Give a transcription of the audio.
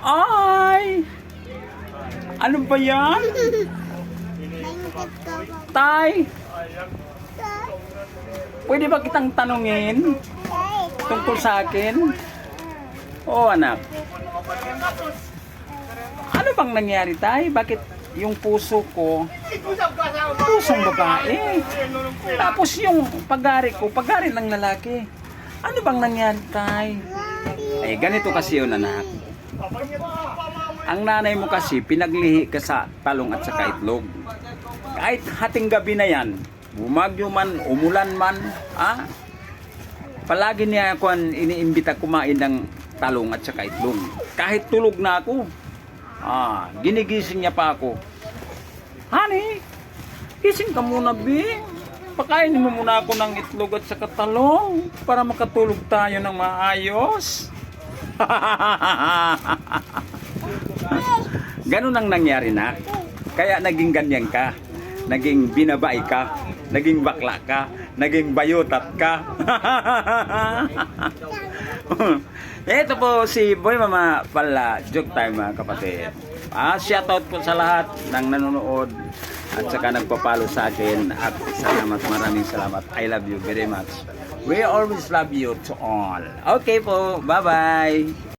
Ay! Ano ba yan? Tay, pwede ba kitang tanungin tungkol sa akin? Oo, anak. Ano bang nangyari, tay? Bakit yung puso ko, pusong babae? Tapos yung pag-ari ko, pag-ari ng lalaki. Ano bang nangyari, tay? Eh, ganito kasi yun, anak. Ang nanay mo kasi, pinaglihi ka sa talong at sa itlog. Kahit hating gabi na yan, bumagyo man, umulan man, palagi niya ako iniimbita kumain ng talong at saka itlog. Kahit tulog na ako, ginigising niya pa ako. Honey, gising ka muna, B. Pakainin mo muna ako ng itlog at saka talong para makatulog tayo ng maayos. Ganun ang nangyari, na. Kaya naging ganyan ka. Naging binabae ka. Naging bakla ka. Naging bayutat ka. Ito po si Boy Mama pala. Joke time, mga kapatid. Shoutout po sa lahat ng nanonood at saka nagpapalo sa akin. At salamat, maraming salamat. I love you very much. We always love you to all. Okay po. Bye-bye.